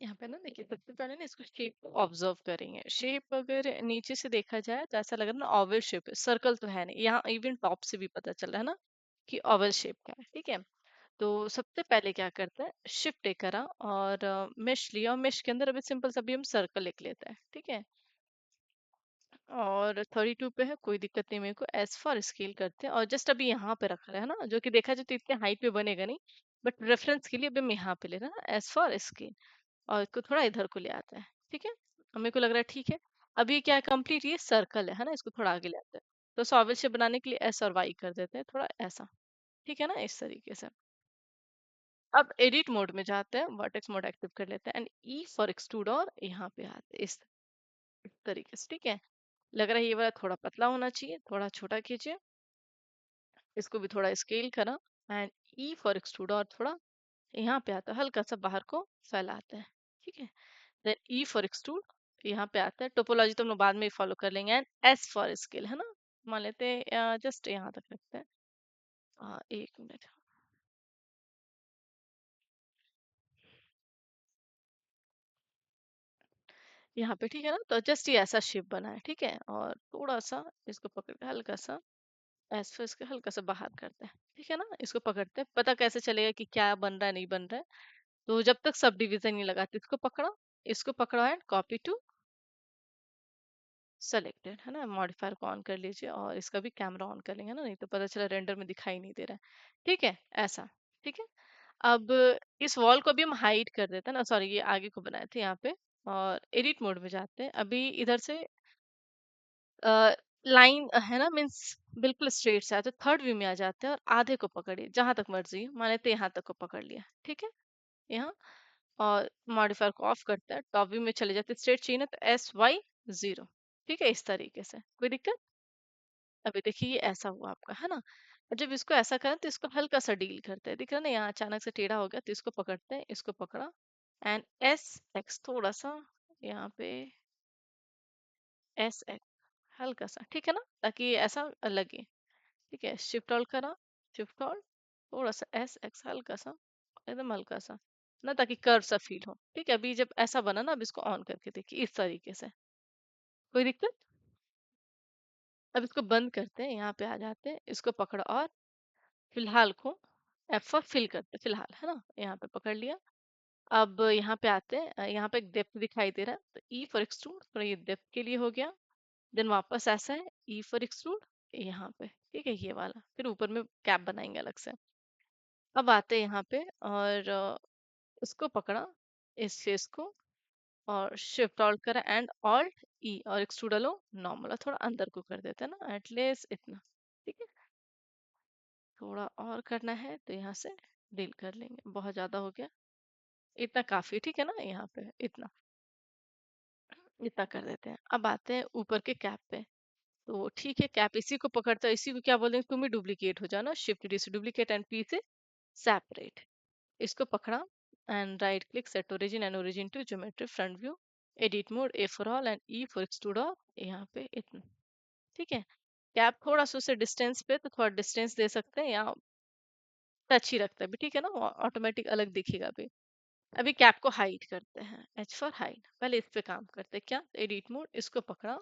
यहाँ पे ना देखिए, सबसे पहले ना इसको शेप को ऑब्जर्व करेंगे। शेप अगर नीचे से देखा जाए तो ऐसा लग रहा है ना ओवल शेप है, सर्कल तो है नहीं। यहाँ इवन टॉप से भी पता चल रहा है ना कि ओवल शेप का है, ठीक है। तो सबसे पहले क्या करते हैं, शिफ्ट ए करा और मेश लिया, और मेश के अंदर अभी सिंपल सा भी हम सर्कल लिख लेते हैं, ठीक है। और 32 पे है, कोई दिक्कत नहीं मेरे को। एस फॉर स्केल करते हैं और जस्ट अभी यहाँ पे रखा है ना, जो कि देखा जाए तो इतने हाइट पे बनेगा नहीं, बट रेफरेंस के लिए अभी हम यहाँ पे ले रहे हैं एस फॉर स्केल। और इसको थोड़ा इधर को ले आते हैं, ठीक है। अब मेरे को लग रहा है ठीक है। अभी क्या है, कंप्लीट ये सर्कल है ना, इसको थोड़ा आगे ले आते हैं। तो सॉवल शेप बनाने के लिए एस और वाई कर देते हैं थोड़ा ऐसा, ठीक है ना, इस तरीके से। अब एडिट मोड में जाते हैं, वर्टेक्स मोड एक्टिव कर लेते हैं एंड ई फॉर एक्सट्रूड, और यहाँ पे आते हैं इस तरीके से, ठीक है। लग रहा है ये वाला थोड़ा पतला होना चाहिए, थोड़ा छोटा कीजिए। इसको भी थोड़ा स्केल करा एंड ई फॉर एक्सट्रूड, और थोड़ा यहाँ पे आता है, हल्का सा बाहर को फैलाते हैं, ठीक है। देन ई फॉर एक्सट्रूड, यहाँ पे आता है। टोपोलॉजी तो हम लोग बाद में फॉलो कर लेंगे। एंड एस फॉर स्केल है ना, मान लेते हैं जस्ट यहाँ तक रखते हैं। 1 मिनट। यहाँ पे ठीक है ना, तो जस्ट ये ऐसा शेप बना है, ठीक है। और थोड़ा सा इसको पकड़ के हल्का सा एस फॉर इसके हल्का सा बाहर करते हैं, ठीक है ना। इसको पकड़ते हैं, पता कैसे चलेगा कि क्या बन रहा है नहीं बन रहा है। तो जब तक सब डिवीजन नहीं लगाते, इसको पकड़ा एंड कॉपी टू सेलेक्टेड है ना। मॉडिफायर को ऑन कर लीजिए और इसका भी कैमरा ऑन कर लेंगे ना, नहीं तो पता चला रेंडर में दिखाई नहीं दे रहा है, ठीक है। ऐसा, ठीक है। अब इस वॉल को भी हम हाइड कर देते हैं ना, सॉरी ये आगे को बनाए थे यहाँ पे। और एडिट मोड में जाते हैं, अभी इधर से लाइन है ना, मीन्स बिल्कुल स्ट्रेट से आते, थर्ड व्यू में आ जाते हैं और आधे को पकड़िए जहां तक मर्जी है। मान लेते हैं यहाँ तक को पकड़ लिया, ठीक है, यहाँ। और मॉडिफायर को ऑफ करते हैं, टॉप व्यू में चले जाते हैं, स्ट्रेट चाहिए ना तो SY0, ठीक है, इस तरीके से। कोई दिक्कत? अभी देखिए ये ऐसा हुआ आपका, है ना। और जब इसको ऐसा करें तो इसको हल्का सा डील करते हैं, दिख रहा है ना, यहाँ अचानक से टेढ़ा हो गया, तो इसको पकड़ते हैं, इसको पकड़ा एंड SX थोड़ा सा यहाँ पे, SX हल्का सा, ठीक है ना, ताकि ये ऐसा लगे, ठीक है। शिफ्ट ऑल करा, शिफ्ट ऑल, थोड़ा सा SX हल्का सा, एकदम हल्का सा ना, ताकि कर्व सा फील हो, ठीक है। अभी जब ऐसा बना ना, अब इसको ऑन करके देखिए इस तरीके से। कोई दिक्कत? अब इसको बंद करते हैं, यहाँ पे आ जाते हैं, इसको पकड़ा और फिलहाल को एफ फॉर फिल करते हैं, फिलहाल है ना, यहाँ पे पकड़ लिया। अब यहाँ पे आते हैं, यहाँ पे एक डेप्थ दिखाई दे रहा है, तो ई फॉर एक्सट्रूड, तो ये डेप्थ के लिए हो गया। देन वापस ऐसा है, ई फॉर एक्सट्रूड यहाँ पे, ठीक है, ये वाला। फिर ऊपर में कैप बनाएंगे अलग से। अब आते हैं यहाँ पे और इसको पकड़ा, इस फेस को, और शिफ्ट ऑल्ट करा एंड ऑल्ट ई, और एक्सट्रूड लो नॉर्मल, थोड़ा अंदर को कर देते हैं ना, एटलीस्ट इतना, ठीक है। थोड़ा और करना है तो यहाँ से डील कर लेंगे, बहुत ज्यादा हो गया, इतना काफी, ठीक है ना। यहाँ पे इतना, इतना कर देते हैं। अब आते हैं ऊपर के कैप पे। तो ठीक है, कैप इसी को पकड़ता है, इसी को क्या बोलेंगे, तुम ही डुप्लीकेट हो जाना, शिफ्ट डी से डुप्लीकेट एंड पी से सेपरेट। इसको पकड़ा and right click, set origin and origin to geometry front view, edit mode, A for all and E for extrude, और यहाँ पे इतना, ठीक है। कैप थोड़ा सा उससे डिस्टेंस पे, तो थोड़ा डिस्टेंस दे सकते हैं, या टच ही रखता है भी, ठीक है ना, ऑटोमेटिक अलग दिखेगा भी। अभी कैप को हाइड करते हैं, एच फॉर हाइड। पहले इस पे काम करते हैं, क्या, एडिट मोड, इसको पकड़ा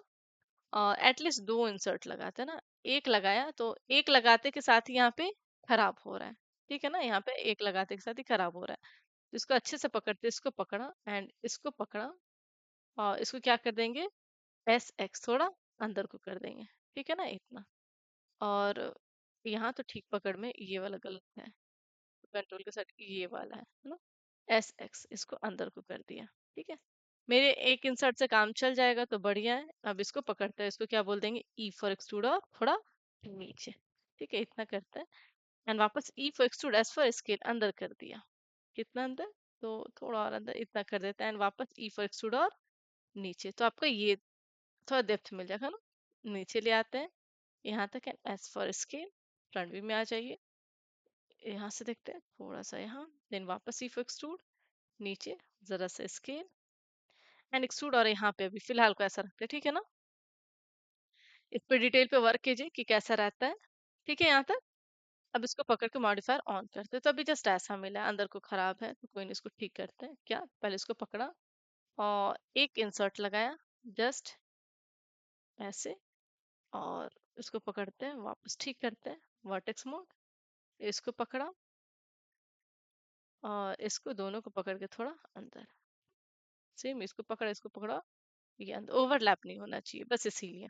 और एटलीस्ट 2 इंसर्ट लगाते हैं ना। एक लगाया तो एक लगाते के साथ ही यहाँ पे खराब हो रहा है, ठीक है ना, यहाँ पे एक लगाते के साथ ही खराब हो रहा है। तो इसको अच्छे से पकड़ते, इसको पकड़ा एंड इसको पकड़ा, और इसको क्या कर देंगे, SX थोड़ा अंदर को कर देंगे, ठीक है ना, इतना। और यहाँ तो ठीक पकड़ में, ये वाला गलत है, कंट्रोल के साथ ये वाला है ना, SX इसको अंदर को कर दिया, ठीक है। मेरे एक इंसर्ट से काम चल जाएगा तो बढ़िया है। अब इसको पकड़ते हैं, इसको क्या बोल देंगे, ई फॉर एक्सट्रूड, और थोड़ा नीचे, ठीक है, इतना करते हैं। एंड वापस ई for extrude, S for scale अंदर कर दिया, कितना अंदर, तो थोड़ा और अंदर, इतना कर देते हैं। एंड वापस ई फॉर एक्सट्रूड और नीचे, तो आपका ये थोड़ा डेप्थ मिल जाएगा ना। नीचे ले आते हैं यहाँ तक, and S for scale, front view में आ जाइए, यहाँ से देखते हैं थोड़ा सा यहाँ, देन वापस ई फॉर एक्सट्रूड, नीचे जरा सा स्केल एंड एक्सट्रूड, और यहाँ पे अभी फिलहाल को ऐसा रखते हैं, ठीक है ना। इस पे डिटेल पे वर्क कीजिए कि कैसा रहता है, ठीक है यहाँ तक। अब इसको पकड़ के मॉडिफायर ऑन करते हैं, तो अभी जस्ट ऐसा मिला है, अंदर को खराब है तो कोई नहीं, इसको ठीक करते हैं। क्या, पहले इसको पकड़ा और एक इंसर्ट लगाया जस्ट ऐसे, और इसको पकड़ते हैं वापस ठीक करते हैं, वर्टेक्स मोड। इसको पकड़ा और इसको दोनों को पकड़ के थोड़ा अंदर, सेम इसको पकड़ा इसको पकड़ा, ये अंदर ओवरलैप नहीं होना चाहिए, बस इसीलिए।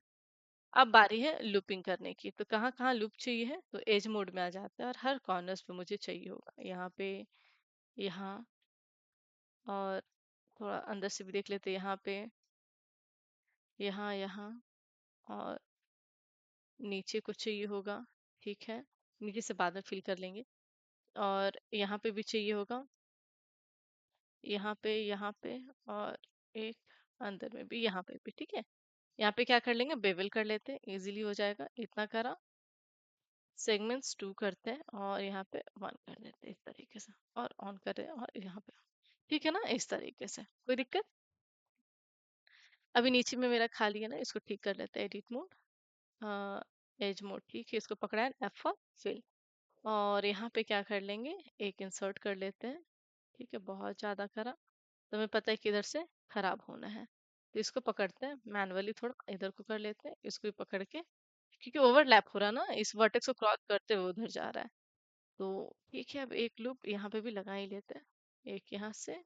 अब बारी है लूपिंग करने की, तो कहाँ कहाँ लूप चाहिए है, तो एज मोड में आ जाता है और हर कॉर्नर्स पे मुझे चाहिए होगा, यहाँ पे, यहाँ, और थोड़ा अंदर से भी देख लेते हैं, यहाँ पे, यहाँ, यहाँ, और नीचे कुछ चाहिए होगा, ठीक है, नीचे से बाद में फिल कर लेंगे। और यहाँ पे भी चाहिए होगा, यहाँ पे, और एक अंदर में भी, यहाँ पे भी, ठीक है। यहाँ पे क्या कर लेंगे, बेवल कर लेते हैं, इजीली हो जाएगा, इतना करा। सेगमेंट्स 2 करते हैं और यहाँ पे 1 कर देते हैं इस तरीके से, और ऑन कर रहे हैं, और यहाँ पे, ठीक है ना, इस तरीके से, कोई दिक्कत। अभी नीचे में मेरा खाली है ना, इसको ठीक कर लेते हैं, एडिट मोड, एज मोड, ठीक है, इसको पकड़ा है, एफ फॉर फिल। और यहाँ पे क्या कर लेंगे, एक इंसर्ट कर लेते हैं, ठीक है, बहुत ज्यादा करा तो हमें पता है कि इधर से खराब होना है, तो इसको पकड़ते हैं मैनुअली, थोड़ा इधर को कर लेते हैं, इसको भी पकड़ के, क्योंकि ओवरलैप हो रहा ना, इस वर्टेक्स को क्रॉस करते हुए उधर जा रहा है। तो ठीक है, अब एक लूप यहाँ पे भी लगा ही लेते हैं, एक यहाँ से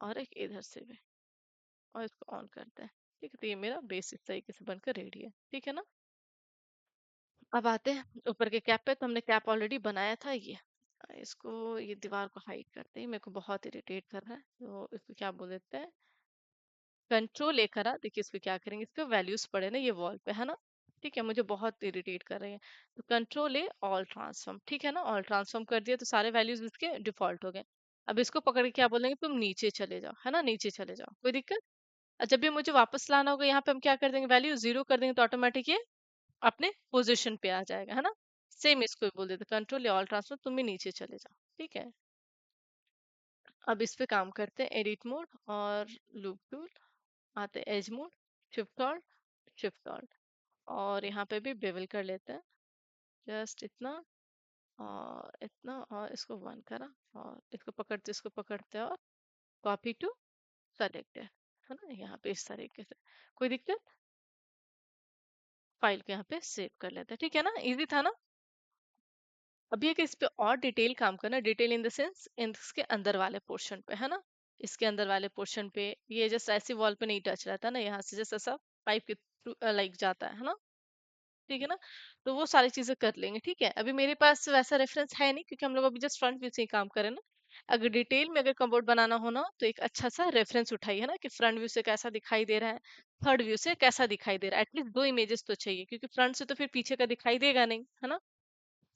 और एक इधर से भी, और इसको ऑन करते हैं, ठीक है। तो ये मेरा बेस इस तरीके से बनकर रेडी है, ठीक है ना। अब आते हैं ऊपर के कैप पे, तो हमने कैप ऑलरेडी बनाया था ये, इसको, ये दीवार को हाइड करते हैं, मेरे को बहुत इरिटेट कर रहा है, तो इसको क्या बोल देते हैं, कंट्रोल ए करा, देखिए इसको क्या करेंगे, इस पे वैल्यूज पड़े ना ये वॉल पे, है ना, ठीक है, मुझे बहुत इरिटेट कर रहे हैं। तो कंट्रोल ए ऑल ट्रांसफॉर्म, ठीक है ना, ऑल ट्रांसफॉर्म कर दिया तो सारे वैल्यूज इसके डिफॉल्ट हो गए। अब इसको पकड़ के क्या बोलेंगे, तुम नीचे चले जाओ, है ना, नीचे चले जाओ, कोई दिक्कत। और जब भी मुझे वापस लाना होगा, यहाँ पे हम क्या कर देंगे, वैल्यू 0 कर देंगे, तो ऑटोमेटिक ये अपने पोजिशन पे आ जाएगा, है ना। सेम इसको भी बोल देते, कंट्रोल या ऑल ट्रांसफर, तुम भी नीचे चले जाओ, ठीक है। अब इस पे काम करते हैं, एडिट मोड और लूप टूल, आते हैं edge mode, shift alt, shift alt, और यहाँ पे भी बेवल कर लेते हैं, जस्ट इतना और इतना, और इसको वन करा, और इसको पकड़ते और कॉपी टू सेलेक्ट है ना, यहाँ पे इस तरीके से, कोई दिक्कत। फाइल को यहाँ पे सेव कर लेते हैं, ठीक है ना, इजी था ना। अभी एक इस पे और डिटेल काम करना, डिटेल इन द सेंस इसके अंदर वाले पोर्शन पे, है ना, इसके अंदर वाले पोर्शन पे, ये जस्ट ऐसी वॉल पे नहीं टच रहता ना, यहाँ से जस्ट ऐसा पाइप के थ्रू लाइक जाता है ना, ठीक है ना। तो वो सारी चीजें कर लेंगे, ठीक है। अभी मेरे पास वैसा रेफरेंस है नहीं, क्योंकि हम लोग अभी जस्ट फ्रंट व्यू से ही काम करें ना। अगर डिटेल में अगर कम्पोर्ट बनाना हो ना, तो एक अच्छा सा रेफरेंस उठाइए ना, कि फ्रंट व्यू से कैसा दिखाई दे रहा है, थर्ड व्यू से कैसा दिखाई दे रहा है, एटलीस्ट 2 इमेजेस तो चाहिए, क्योंकि फ्रंट से तो फिर पीछे का दिखाई देगा नहीं, है ना।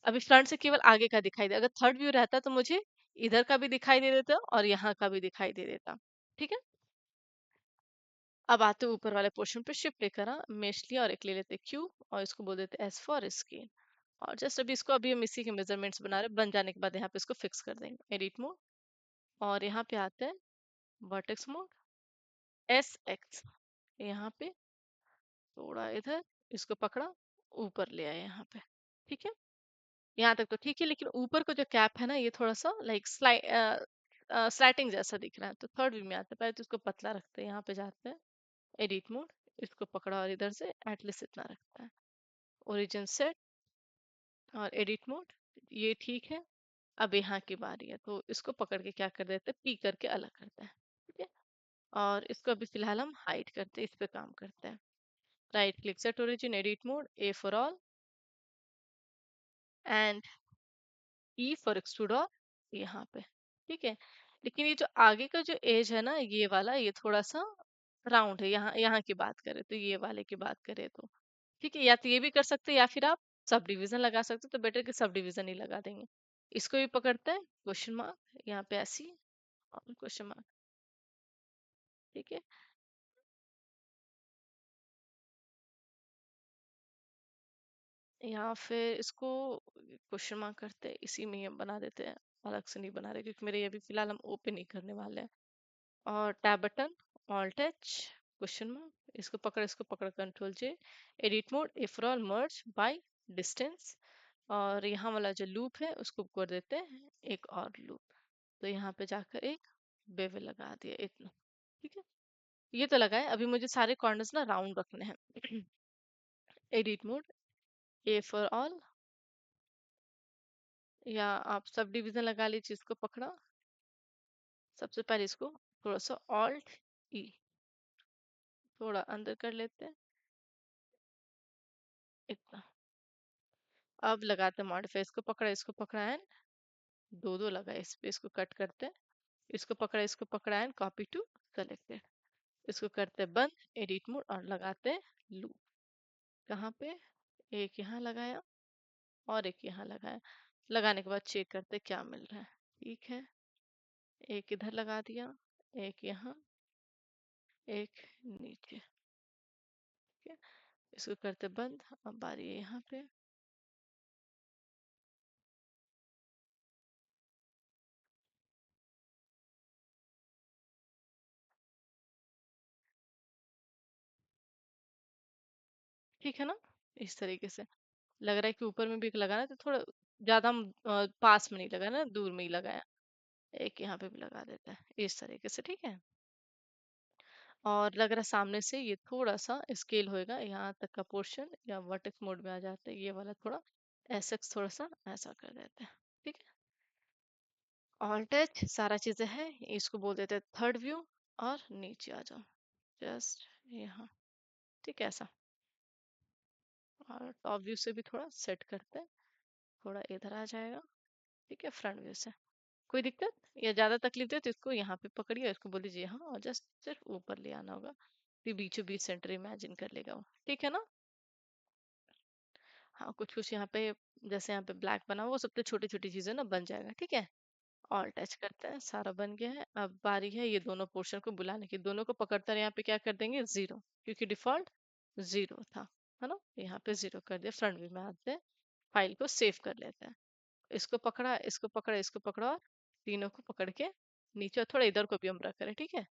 अभी फ्रंट से केवल आगे का दिखाई दे, अगर थर्ड व्यू रहता तो मुझे इधर का भी दिखाई दे देता और यहाँ का भी दिखाई दे देता, ठीक है। अब आते हैं ऊपर वाले पोर्शन पे, शिफ्ट लेकर मेश लिया और एक ले लेते क्यूब, और इसको बोल देते एस फॉर स्केल। और जस्ट अभी इसको, अभी हम इसी के मेजरमेंट्स बना रहे हैं, बन जाने के बाद यहाँ पे इसको फिक्स कर देंगे, एडिट मोड, और यहाँ पे आते हैं वर्टेक्स मोड, एस एक्स, यहाँ पे थोड़ा इधर, इसको पकड़ा, ऊपर ले आए यहाँ पे, ठीक है। यहाँ तक तो ठीक है, लेकिन ऊपर का जो कैप है ना, ये थोड़ा सा लाइक स्लाइटिंग जैसा दिख रहा है, तो थर्ड व्यू में आते हैं, पहले तो इसको पतला रखते हैं, यहाँ पे जाते हैं एडिट मोड, इसको पकड़ा और इधर से एटलीस्ट इतना रखता है, ओरिजिन सेट और एडिट मोड, ये ठीक है। अब यहाँ की बारी है, तो इसको पकड़ के क्या कर देते हैं, पी करके अलग करते हैं, ठीक है। और इसको अभी फिलहाल हम हाइड करते हैं, इस पे काम करते हैं, right click, set origin, edit mode, A for all, and E for extrude, और यहाँ पे, ठीक है। लेकिन ये जो आगे का जो एज है ना, ये वाला, ये थोड़ा सा राउंड है, यहाँ यहाँ की बात करें तो, ये वाले की बात करें तो, ठीक है। या तो ये भी कर सकते हैं, या फिर आप सब डिवीजन लगा सकते हो, तो बेटर कि सब डिवीजन ही लगा देंगे। इसको भी पकड़ते हैं, क्वेश्चन मार्क यहाँ पे ऐसी, और क्वेश्चन मार्क, ठीक है। या फिर इसको क्वेश्चन मार्क करते हैं, इसी में ही हम बना देते हैं, अलग से नहीं बना रहे, क्योंकि मेरे ये अभी फिलहाल हम ओपन नहीं करने वाले हैं। और tab button, alt H, question mark, इसको पकड़ control J, edit mode, if all merge by distance, और यहाँ वाला जो लूप है उसको कर देते हैं एक और लूप। तो यहाँ पे जाकर एक बेवल लगा दिया इतना। ठीक है, ये तो लगा है। अभी मुझे सारे कॉर्नर्स ना राउंड रखने हैं। Edit mode, A for all, या आप सब डिवीजन लगा लीजिए। इसको पकड़ा, सबसे पहले इसको थोड़ा सा ऑल्ट ई, थोड़ा अंदर कर लेते हैं इतना। अब लगाते हैं मॉडिफाई, इसको पकड़ा है, दो दो लगा इस पे, इसको कट करते हैं। इसको पकड़ा है, कॉपी टू सेलेक्टेड, इसको करते हैं बंद, एडिट मोड, और लगाते हैं लूप। कहाँ पे, एक यहाँ लगाया और एक यहाँ लगाया। लगाने के बाद चेक करते हैं क्या मिल रहा है। ठीक है, एक इधर लगा दिया, एक यहाँ, एक नीचे। ठीक है, इसको करते बंद। अब बारी है यहाँ पे, ठीक है ना। इस तरीके से लग रहा है कि ऊपर में भी एक लगाना है, तो थोड़ा ज्यादा हम पास में नहीं लगाना, दूर में ही लगाया। एक यहाँ पे भी लगा देता है इस तरीके से। ठीक है, और लग रहा है सामने से ये थोड़ा सा स्केल होएगा यहाँ तक का पोर्शन, या वर्टेक्स मोड में आ जाते हैं, ये वाला थोड़ा ऐसा थोड़ा सा ऐसा कर देते हैं। ठीक है, ऑल टच सारा चीजें है, इसको बोल देते हैं थर्ड व्यू। और नीचे आ जाओ जस्ट यहाँ। ठीक है, ऐसा। और टॉप व्यू से भी थोड़ा सेट करते हैं, थोड़ा इधर आ जाएगा। ठीक है, फ्रंट व्यू से कोई दिक्कत या ज्यादा तकलीफ दे तो इसको यहाँ पे पकड़िए, इसको बोल दीजिए यहाँ, और जस्ट सिर्फ ऊपर ले आना होगा, फिर बीचों बीच सेंटर इमेजिन कर लेगा वो। ठीक है ना। हाँ, कुछ कुछ यहाँ पे, जैसे यहाँ पे ब्लैक बना हुआ, वो सब तो छोटी छोटी चीजें ना बन जाएगा। ठीक है, ऑल टच करते हैं, सारा बन गया है। अब बारी है ये दोनों पोर्शन को बुलाने की, दोनों को पकड़कर यहाँ पे क्या कर देंगे, जीरो, क्योंकि डिफॉल्ट जीरो था, है ना। यहाँ पे जीरो कर दिया। फ्रंट व्यू में आते हैं, फाइल को सेव कर लेते हैं। इसको पकड़ा, इसको पकड़ा, इसको पकड़ा, और तीनों को पकड़ के नीचे, और थोड़ा इधर को भी हम रख करें। ठीक है,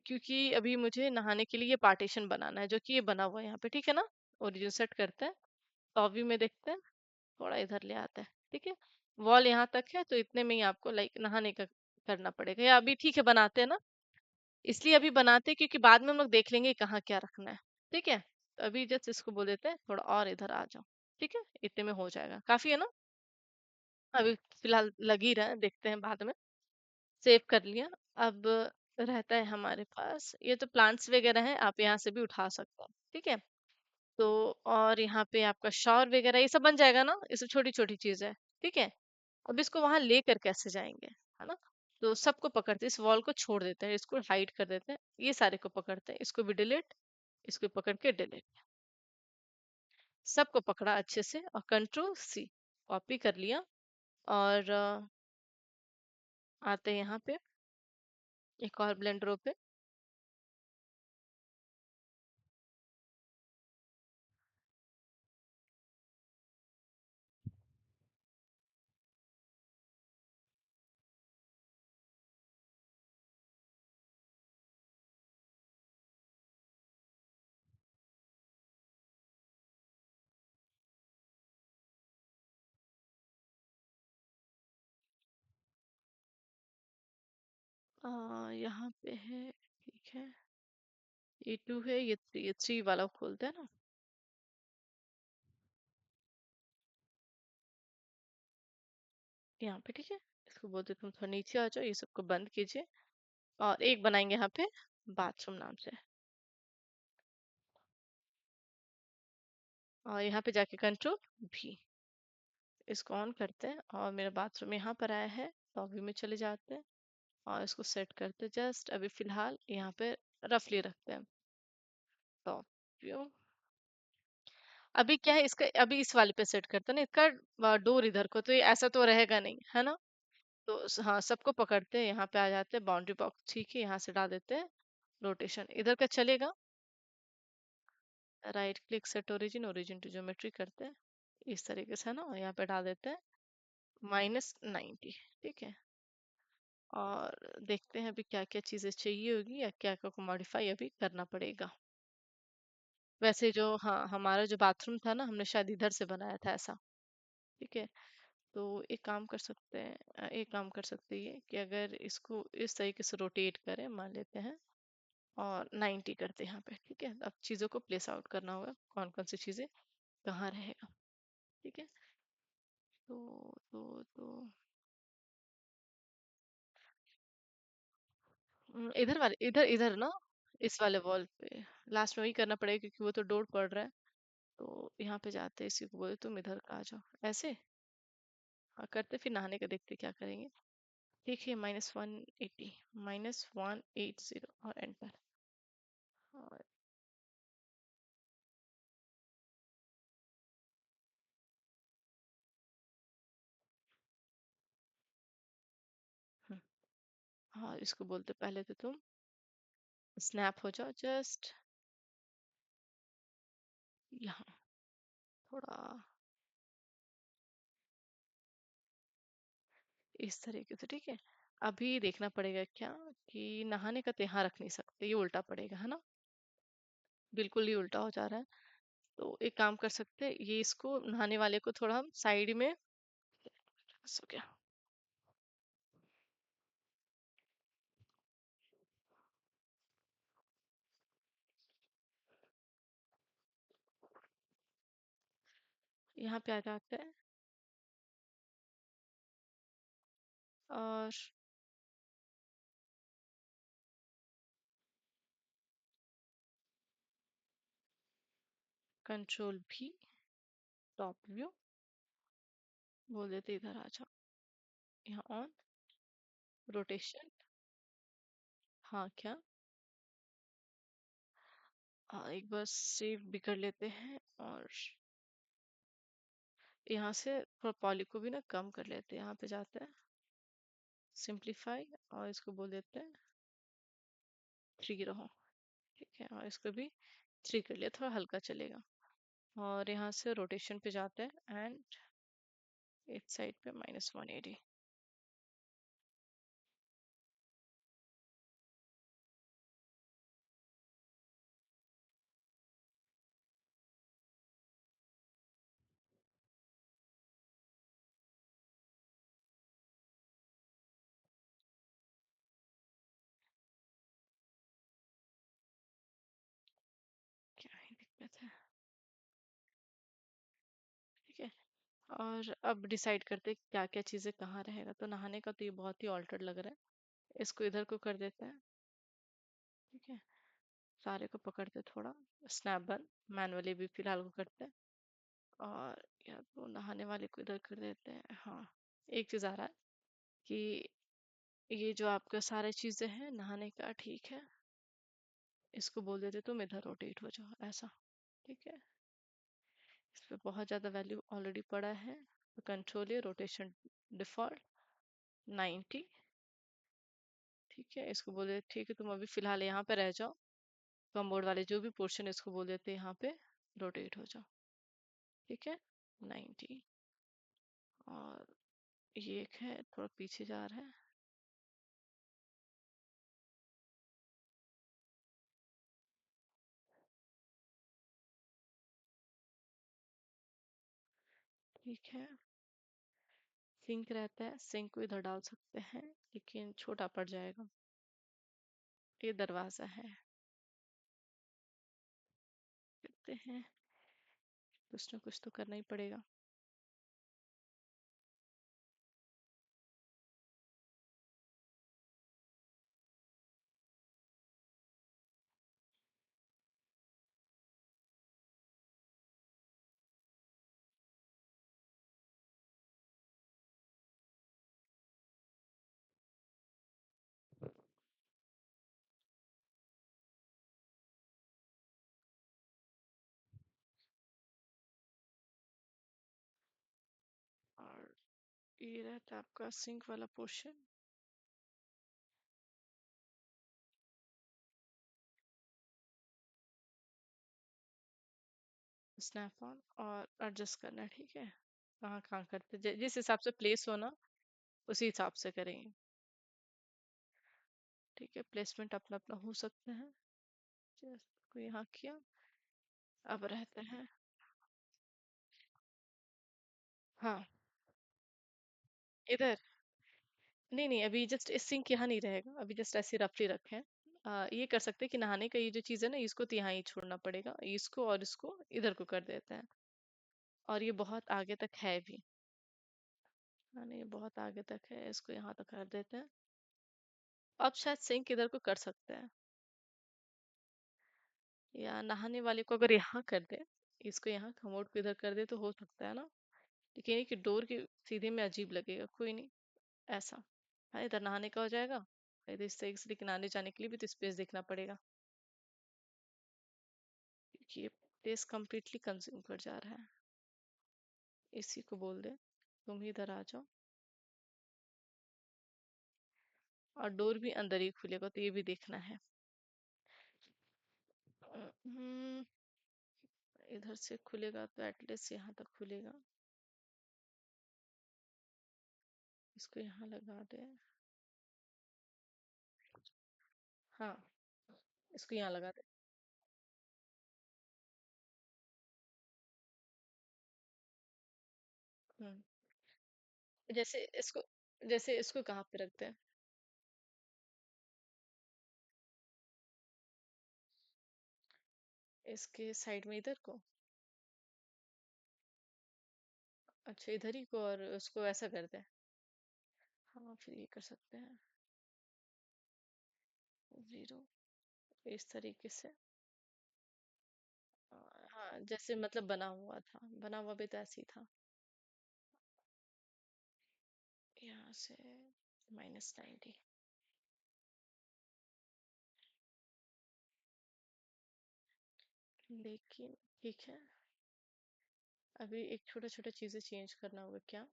क्योंकि अभी मुझे नहाने के लिए ये पार्टीशन बनाना है, जो कि ये बना हुआ है यहाँ पे। ठीक है ना, ओरिजिन सेट करते हैं, टॉप व्यू में देखते हैं, थोड़ा इधर ले आते हैं। ठीक है, वॉल यहाँ तक है, तो इतने में ही आपको लाइक नहाने का करना पड़ेगा, या अभी ठीक है बनाते हैं ना, इसलिए अभी बनाते हैं क्योंकि बाद में हम लोग देख लेंगे कहाँ क्या रखना है। ठीक है, तो अभी जस्ट इसको बोल देते हैं थोड़ा और इधर आ जाओ। ठीक है, इतने में हो जाएगा, काफी है ना। अभी फिलहाल लग ही रहा है, देखते हैं बाद में। सेव कर लिया। अब रहता है हमारे पास ये तो प्लांट्स वगैरह हैं, आप यहाँ से भी उठा सकते हैं। ठीक है, तो और यहाँ पे आपका शॉवर वगैरह ये सब बन जाएगा ना, ये सब छोटी छोटी चीज है। ठीक है, अब इसको वहां लेकर कैसे जाएंगे, है ना। तो सबको पकड़ते हैं, इस वॉल को छोड़ देते हैं, इसको हाइड कर देते हैं, ये सारे को पकड़ते हैं, इसको भी डिलीट, इसको पकड़ के डिलीट। सबको पकड़ा अच्छे से, और कंट्रोल सी, कॉपी कर लिया। और आते हैं यहाँ पे एक और ब्लेंडर पे। यहाँ पे है, ठीक है, ये टू है, ये थ्री वाला खोलते हैं ना। यहाँ पे ठीक है, इसको बोलते तुम थोड़ा नीचे आ जाओ, ये सबको बंद कीजिए। और एक बनाएंगे यहाँ पे बाथरूम नाम से, और यहाँ पे जाके कंट्रोल भी, इसको ऑन करते हैं, और मेरा बाथरूम यहाँ पर आया है, लॉबी में चले जाते हैं, और इसको सेट करते हैं। जस्ट अभी फिलहाल यहाँ पे रफली रखते हैं, टॉप व्यू। अभी क्या है इसका, अभी इस वाले पे सेट करते हैं ना, इसका डोर इधर को, तो ये ऐसा तो रहेगा नहीं, है ना। तो हाँ, सबको पकड़ते हैं, यहाँ पे आ जाते हैं, बाउंड्री बॉक्स ठीक है, यहाँ से डाल देते हैं रोटेशन, इधर का चलेगा। Right click, set origin, origin to geometry करते हैं इस तरीके से, है ना, और यहाँ पे डाल देते हैं -90। ठीक है, और देखते हैं अभी क्या क्या चीजें चाहिए होगी, या क्या क्या को मॉडिफाई अभी करना पड़ेगा। वैसे जो, हाँ, हमारा जो बाथरूम था ना, हमने शायद इधर से बनाया था ऐसा। ठीक है। तो एक काम कर सकते हैं, एक काम कर सकते हैं कि अगर इसको इस तरीके से रोटेट करें, मान लेते हैं, और 90 करते हैं यहाँ पे। ठीक है, अब चीज़ों को प्लेस आउट करना होगा, कौन कौन सी चीज़ें कहाँ रहेगा। ठीक है। तो तो इधर वाले, इधर इधर ना, इस वाले वॉल पे लास्ट में वही करना पड़ेगा, क्योंकि वो तो डोर पड़ रहा है। तो यहाँ पे जाते हैं, इसी को बोले तुम इधर आ जाओ, ऐसे। हाँ, करते फिर नहाने का देखते क्या करेंगे। ठीक है, -180, -180 और एंटर। और हम्म, हाँ, इसको बोलते पहले तो तुम स्नैप हो जाओ, जस्ट यहाँ थोड़ा इस तरीके से। ठीक है। अभी देखना पड़ेगा क्या, कि नहाने का तो यहाँ रख नहीं सकते, ये उल्टा पड़ेगा, है ना। बिल्कुल ही उल्टा हो जा रहा है। तो एक काम कर सकते हैं, ये इसको नहाने वाले को थोड़ा हम साइड में, हो गया। यहाँ पे आ जाते हैं, और कंट्रोल भी, टॉप व्यू, बोल देते इधर आ जाओ, यहाँ ऑन, रोटेशन। हाँ, क्या, हाँ, एक बार सेव भी कर लेते हैं, और यहाँ से थोड़ा पॉली को भी ना कम कर लेते हैं। यहाँ पे जाते हैं, सिंप्लीफाई, और इसको बोल देते हैं 3 रहो। ठीक है, और इसको भी 3 कर लिया, थोड़ा हल्का चलेगा। और यहाँ से रोटेशन पे जाते हैं, एंड इस साइड पे -180। क्या ही दिक्कत है। ठीक है। और अब डिसाइड करते हैं क्या क्या चीज़ें कहाँ रहेगा। तो नहाने का तो ये बहुत ही ऑल्टर्ड लग रहा है, इसको इधर को कर देते हैं। ठीक है, सारे को पकड़ते थोड़ा, स्नैप बंद, मैनुअली भी फिलहाल को करते हैं। और या तो नहाने वाले को इधर कर देते हैं। हाँ, एक चीज़ आ रहा है कि ये जो आपका सारे चीज़ें हैं नहाने का, ठीक है, इसको बोल देते तुम इधर रोटेट हो जाओ, ऐसा। ठीक है, इस पे बहुत ज़्यादा वैल्यू ऑलरेडी पड़ा है, तो कंट्रोल ये रोटेशन डिफॉल्ट 90। ठीक है, इसको बोल देते ठीक है, तुम अभी फिलहाल यहाँ पे रह जाओ, कमबोर्ड वाले जो भी पोर्शन, इसको बोल देते हैं यहाँ पे रोटेट हो जाओ। ठीक है, 90। और ये एक है, थोड़ा पीछे जा रहा है। ठीक है, सिंक रहता है, सिंक को इधर डाल सकते हैं, लेकिन छोटा पड़ जाएगा। ये दरवाजा है, देखते हैं, कुछ ना कुछ तो करना ही पड़ेगा। और ये रहता है आपका सिंक वाला पोर्शन, स्नैप ऑन, और एडजस्ट करना है। ठीक है, कहाँ कहाँ करते जिस हिसाब से प्लेस हो ना, उसी हिसाब से करेंगे। ठीक है, प्लेसमेंट अपना अपना हो सकता है, जैसे को यहाँ किया, अब रहते हैं। हाँ, इधर। नहीं नहीं, अभी जस्ट इस सिंक यहाँ नहीं रहेगा, अभी जस्ट ऐसे रफली रखे हैं। ये कर सकते हैं कि नहाने का ये जो चीज़ है ना, इसको तो यहाँ ही छोड़ना पड़ेगा, इसको और इसको इधर को कर देते हैं। और ये बहुत आगे तक है भी। हाँ नहीं, ये बहुत आगे तक है, इसको यहाँ तक कर देते हैं। अब शायद सिंक इधर को कर सकते हैं, या नहाने वाले को अगर यहाँ कर दे, इसको यहाँ कमोड को इधर कर दे तो हो सकता है ना। लेकिन ये कि डोर के सीधे में अजीब लगेगा, कोई नहीं। ऐसा। हाँ, इधर नहाने का हो जाएगा, इधर इस तरीके से, लेकिन आने जाने के लिए भी तो स्पेस देखना पड़ेगा, क्योंकि ये स्पेस कम्प्लीटली कंज्यूम कर जा रहा है। इसी को बोल दे तुम ही इधर आ जाओ, और डोर भी अंदर ही खुलेगा, तो ये भी देखना है। हम्म, इधर से खुलेगा तो एटलीस्ट यहाँ तक खुलेगा। इसको यहाँ लगा दे। हाँ, इसको यहाँ लगा दे। हम्म, जैसे इसको, जैसे इसको कहाँ पे रखते हैं? इसके साइड में इधर को। अच्छा, इधर ही को, और उसको ऐसा कर दे। हाँ, फिर ये कर सकते हैं। जीरो, इस तरीके से। अ, हाँ, जैसे मतलब बना हुआ था, बना हुआ भी तो ऐसे ही था। यहाँ से -90। लेकिन ठीक है, अभी एक छोटा छोटा चीजें चेंज करना होगा क्या,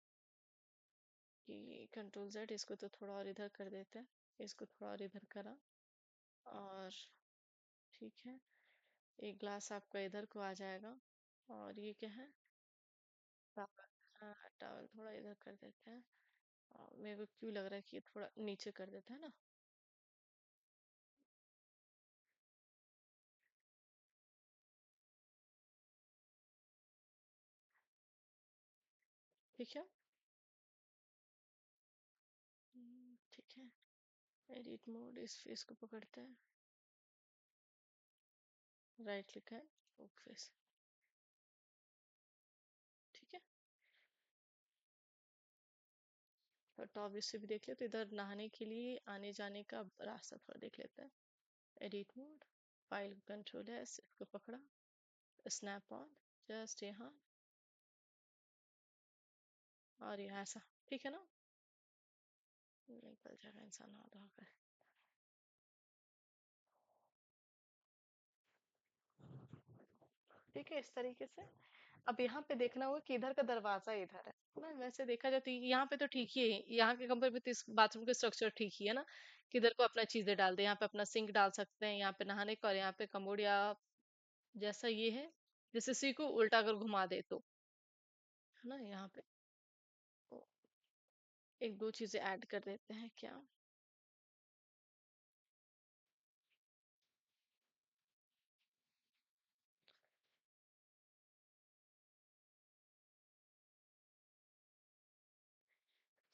कि कंट्रोल जेड, इसको तो थोड़ा और इधर कर देते हैं, इसको थोड़ा और इधर करा। और ठीक है, एक ग्लास आपका इधर को आ जाएगा। और ये क्या है? टॉवल। हाँ, टॉवल थोड़ा इधर कर देते हैं। और मेरे को क्यों लग रहा है कि ये थोड़ा नीचे कर देता है ना। ठीक है। ठीक है, एडिट मोड, इस फेस को पकड़ते हैं, राइट क्लिक है, फेस। ठीक है, और टॉप से भी देख ले, तो इधर नहाने के लिए आने जाने का रास्ता थोड़ा देख लेते हैं। एडिट मोड, फाइल कंट्रोल है, इसको पकड़ा, स्नैप ऑन, जस्ट यहाँ और यहाँ ऐसा। ठीक है ना, निकल जाएगा इंसान हाथ धोकर। ठीक है, इस तरीके से। अब यहाँ पे देखना होगा कि इधर का दरवाजा इधर है ना, वैसे देखा जाए तो यहाँ पे तो ठीक ही है, यहाँ के कंपेयर में तो इस बाथरूम का स्ट्रक्चर ठीक ही है ना। कि इधर को अपना चीजें डाल दे, यहाँ पे अपना सिंक डाल सकते हैं, यहाँ पे नहाने का, और यहाँ पे कमोड, या जैसा ये है, जैसे सी को उल्टा अगर घुमा दे तो, है ना, यहाँ पे। तो एक दो चीजें ऐड कर देते हैं क्या।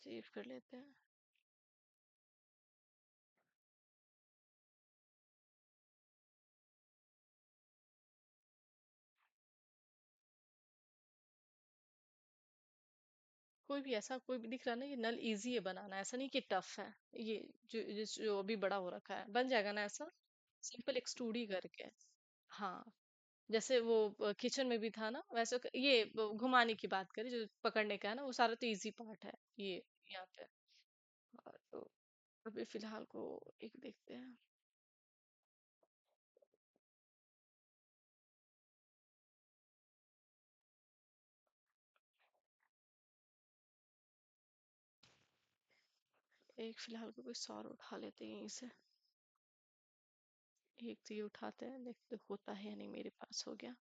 सेव कर लेते हैं। कोई भी ऐसा, कोई भी दिख रहा है ना, ये नल इजी है बनाना, ऐसा नहीं कि टफ है। ये जो अभी बड़ा हो रखा है, बन जाएगा ना ऐसा, सिंपल एक्सट्रूड ही करके। हाँ, जैसे वो किचन में भी था ना, वैसे ये घुमाने की बात करें, जो पकड़ने का है ना, वो सारा तो इजी पार्ट है ये, यहाँ पे। तो अभी फिलहाल को एक देखते हैं। एक फिलहाल को कोई सौर उठा लेते हैं यहीं से। एक तो ये उठाते हैं, देखते होता है या नहीं, मेरे पास हो गया।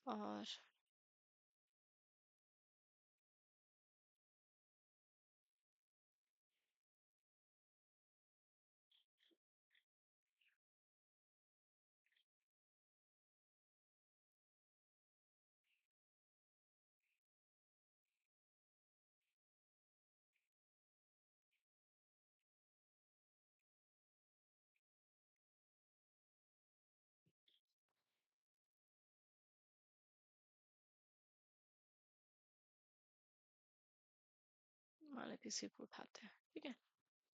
और इसी को उठाते हैं। ठीक है,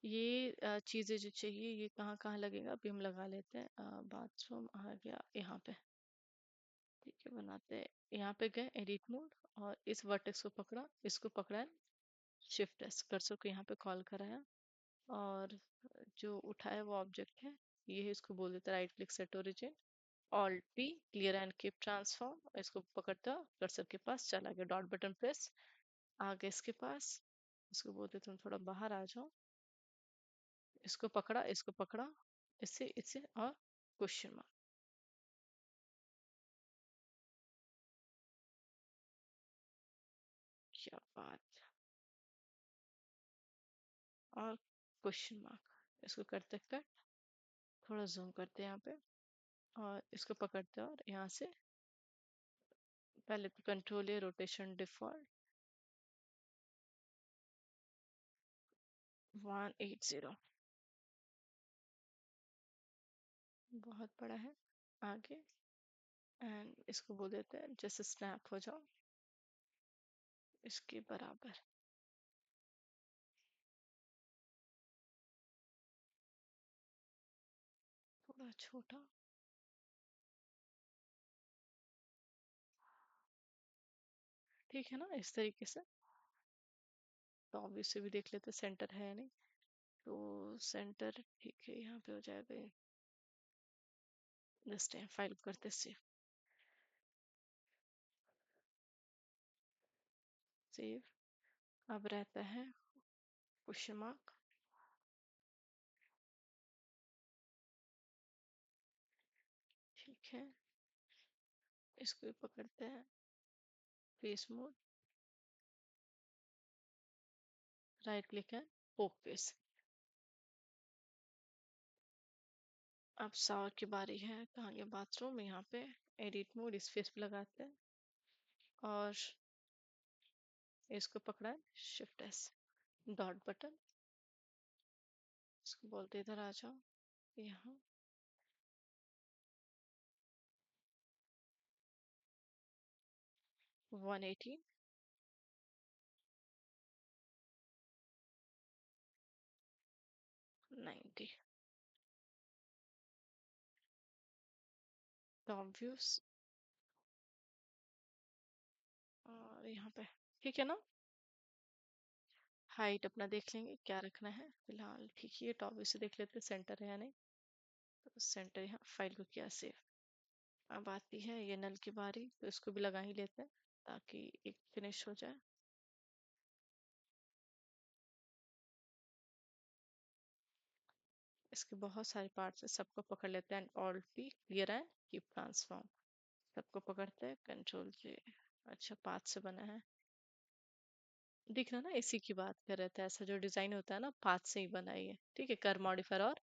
ये चीजें जो चाहिए ये कहाँ कहाँ लगेगा अभी हम लगा लेते हैं। बाथरूम आ गया यहाँ पे। ठीक है, बनाते हैं। यहाँ पे गए एडिट मोड और इस वर्टेक्स को पकड़ा, इसको पकड़ा, शिफ्ट एस कर्सर को यहाँ पे कॉल कराया और जो उठाया वो ऑब्जेक्ट है ये है, इसको बोल देते हैं right click set origin, alt P clear and keep transform. इसको पकड़ता कर्सर के पास चला गया, डॉट बटन प्रेस आ गया इसके पास। इसको बोलते तुम थोड़ा बाहर आ जाओ, इसको पकड़ा, इसको पकड़ा, इससे इससे और क्वेश्चन मार्क। क्या बात। और क्वेश्चन मार्क, इसको करते कट, थोड़ा जूम करते हैं यहाँ पे और इसको पकड़ते हैं और यहाँ से पहले तो कंट्रोल है रोटेशन डिफॉल्ट 180, बहुत बड़ा है। आगे एंड इसको बोल देते हैं जैसे स्नैप हो जाओ इसके बराबर, थोड़ा छोटा। ठीक है ना, इस तरीके से। तो ऑब्वियसली भी देख लेते सेंटर है या नहीं। तो सेंटर ठीक है, यहाँ पे हो जाएगा। जस्ट फाइल करते सेव, सेव। अब रहता है क्वेश्चन मार्क। ठीक है, इसको भी पकड़ते हैं, फेस मोड, राइट क्लिक है, पोक फेस। अब शावर की बारी है, कहाँ गया बाथरूम, यहाँ पे एडिट मोड, इस फेस पे लगाते हैं और इसको पकड़ा है शिफ्ट एस, डॉट बटन, इसको बोलते इधर आ जाओ, यहाँ 180 90 टॉप व्यूज और यहाँ पे। ठीक है ना, हाइट अपना देख लेंगे क्या रखना है फिलहाल। ठीक है, टॉप व्यू से देख लेते सेंटर है या नहीं। तो सेंटर, यहाँ फाइल को किया सेव। अब आती है ये नल की बारी, तो इसको भी लगा ही लेते हैं ताकि एक फिनिश हो जाए। इसके बहुत सारे पार्ट्स हैं, सबको पकड़ लेते हैं, alt P clear and keep transform. सबको पकड़ते हैं, कंट्रोल जे। अच्छा, पाथ से बना है, दिख रहा ना, इसी की बात कर रहे थे। ऐसा जो डिजाइन होता है ना पाथ से ही बनाई है। ठीक है, कर मॉडिफायर और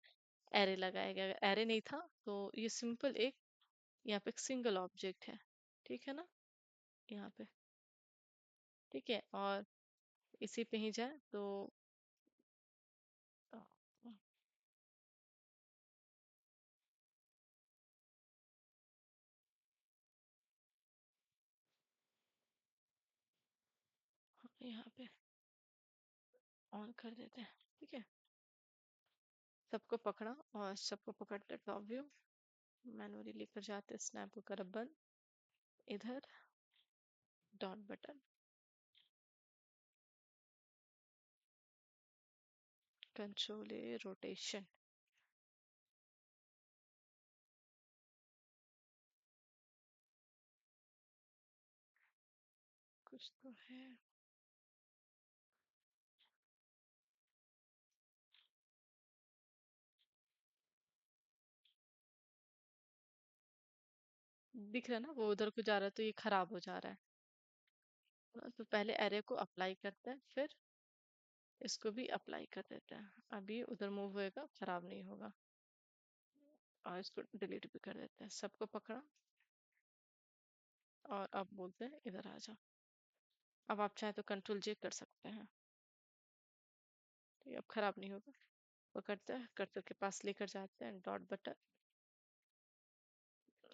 एरे लगाया गया। अगर एरे नहीं था तो ये सिंपल एक, यहाँ पे एक सिंगल ऑब्जेक्ट है। ठीक है ना, यहाँ पे। ठीक है, और इसी पे ही जाए तो अ, यहाँ पे ऑन कर देते हैं। ठीक है, सबको पकड़ा और सबको पकड़ते टॉप व्यू, मैनुअली लेकर जाते, स्नैप को कर बंद, इधर डॉट बटन, कंट्रोल ए रोटेशन। कुछ तो है, दिख रहा है ना, वो उधर को जा रहा है तो ये खराब हो जा रहा है। तो पहले एरे को अप्लाई करते हैं, फिर इसको भी अप्लाई कर देते हैं। अब ये उधर मूव होएगा, खराब नहीं होगा। और इसको डिलीट भी कर देते हैं। सबको पकड़ा और अब बोलते हैं इधर आ जाओ। अब आप चाहे तो कंट्रोल जे कर सकते हैं, तो ये अब खराब नहीं होगा। वो करते हैं, कर्सर के पास लेकर जाते हैं, डॉट बटन,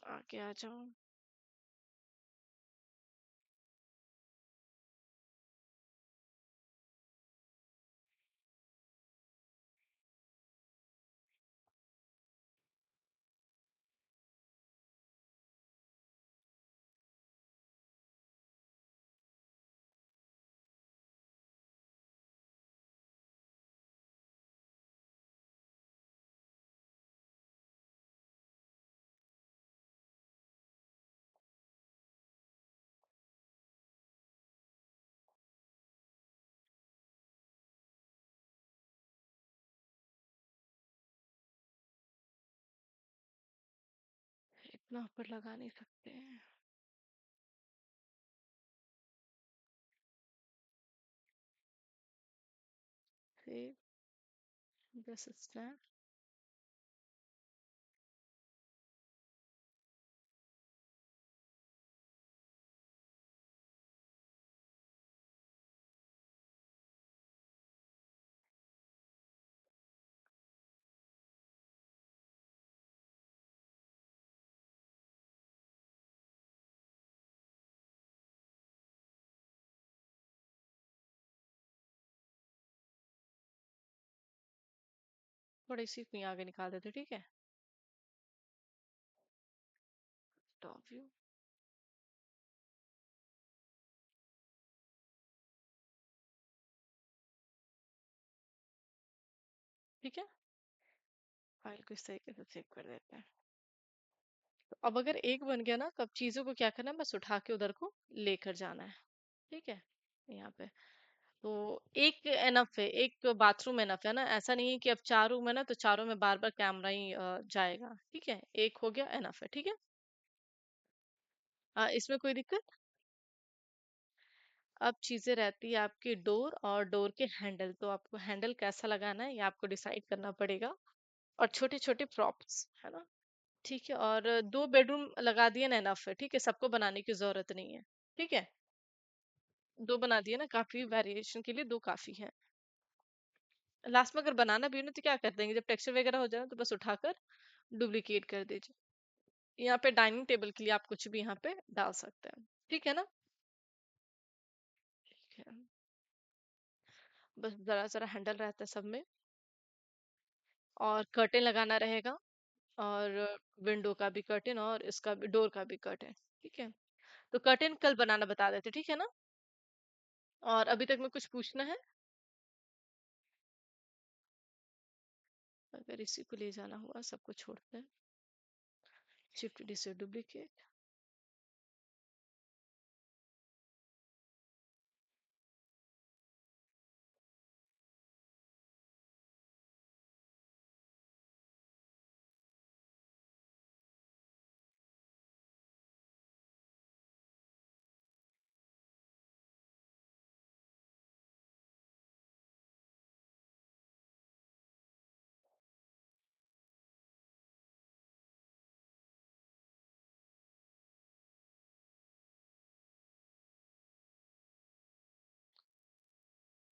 आगे आ जाओ। यहाँ पर लगा नहीं सकते हैं। Save this snap. थोड़ी सी कहीं आगे निकाल देते, ठीक है। Top view. ठीक है, फाइल को इस तरीके से सेव कर देते हैं। तो अब अगर एक बन गया ना, तो अब चीजों को क्या करना है, बस उठा के उधर को लेकर जाना है। ठीक है, यहाँ पे तो एक एनफ है, एक बाथरूम एनफ है ना। ऐसा नहीं है कि अब 4 रूम है ना, तो चारों में बार बार कैमरा ही जाएगा। ठीक है, एक हो गया एनफ है। ठीक है, इसमें कोई दिक्कत। अब चीजें रहती है आपकी डोर और डोर के हैंडल। तो आपको हैंडल कैसा लगाना है ये आपको डिसाइड करना पड़ेगा। और छोटे छोटे प्रॉप्स है ना। ठीक है, और 2 बेडरूम लगा दिए ना, एनफ है। ठीक है, सबको बनाने की जरूरत नहीं है। ठीक है, 2 बना दिए ना, काफी वेरिएशन के लिए 2 काफी है। लास्ट में अगर बनाना भी हो ना, तो क्या कर देंगे, जब टेक्सचर वगैरह हो जाए तो बस उठाकर डुप्लीकेट कर दीजिए। यहाँ पे डाइनिंग टेबल के लिए आप कुछ भी यहाँ पे डाल सकते हैं। ठीक है ना। ठीक है, बस जरा जरा हैंडल रहता है सब में। और कर्टेन लगाना रहेगा। और विंडो का भी कर्टेन और इसका भी, डोर का भी कर्टेन। ठीक है, तो कर्टेन कल बनाना बता देते, ठीक है ना। और अभी तक में कुछ पूछना है। अगर इसी को ले जाना हुआ, सबको छोड़ते हैं। शिफ्ट डी से डुप्लीकेट।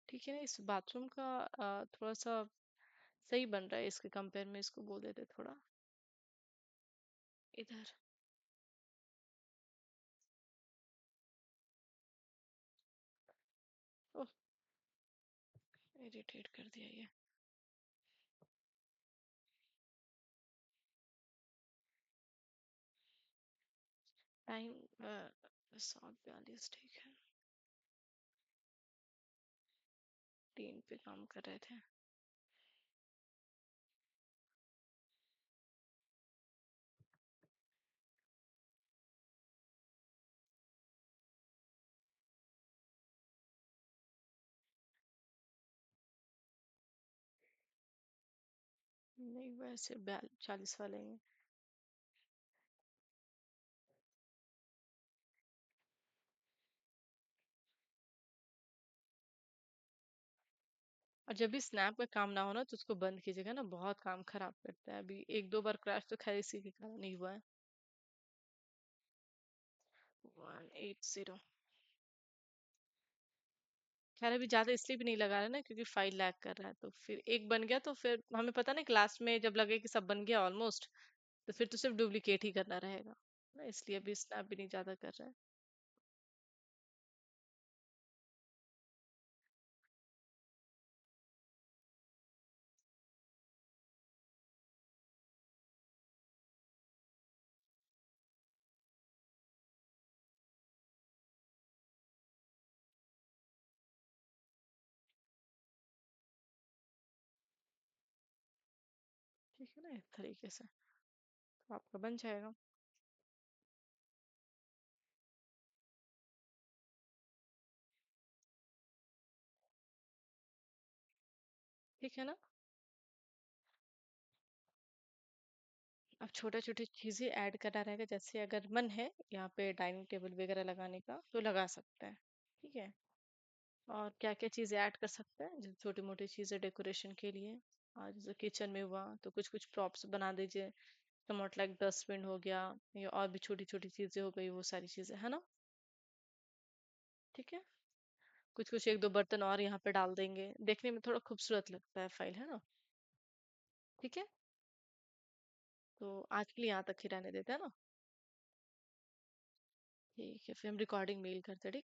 ठीक है ना, इस बाथरूम का थोड़ा सा सही बन रहा है, इसके कंपेयर में इसको बोल देते थोड़ा इधर। ओह, इरिटेट कर दिया ये। टाइम 7:42, ठीक है। 3 पे काम कर रहे थे। नहीं, वैसे 40 वाले हैं। और जब भी स्नैप का काम ना हो ना, तो उसको बंद कीजिएगा ना, बहुत काम खराब करता है। अभी 1-2 बार क्रैश तो खैर इसी के कारण नहीं हुआ है। 180। खैर अभी ज्यादा इसलिए भी नहीं लगा रहा है ना, क्योंकि फाइल लैग कर रहा है। तो फिर एक बन गया, तो फिर हमें पता नहीं क्लास में जब लगे कि सब बन गया ऑलमोस्ट, तो फिर तो सिर्फ डुप्लीकेट ही करना रहेगा ना। इसलिए अभी स्नैप भी नहीं ज्यादा कर रहा है। ठीक है ना, इस तरीके से तो आपका बन जाएगा। ठीक है ना। अब छोटे छोटी चीजें ऐड करना रहेगा, जैसे अगर मन है यहाँ पे डाइनिंग टेबल वगैरह लगाने का तो लगा सकते हैं। ठीक है। और क्या क्या चीजें ऐड कर सकते हैं, जैसे छोटी मोटी चीजें डेकोरेशन के लिए। और जैसे किचन में हुआ तो कुछ कुछ प्रॉप्स बना दीजिए, समॉट लाइक डस्टबिन हो गया, या और भी छोटी छोटी चीजें हो गई, वो सारी चीजें है ना। ठीक है। कुछ कुछ एक दो बर्तन और यहाँ पे डाल देंगे, देखने में थोड़ा खूबसूरत लगता है फाइल, है ना। ठीक है। तो आज के लिए यहाँ तक ही रहने देते हैं ना। ठीक है, फिर हम रिकॉर्डिंग मेल करते हैं, ठीक।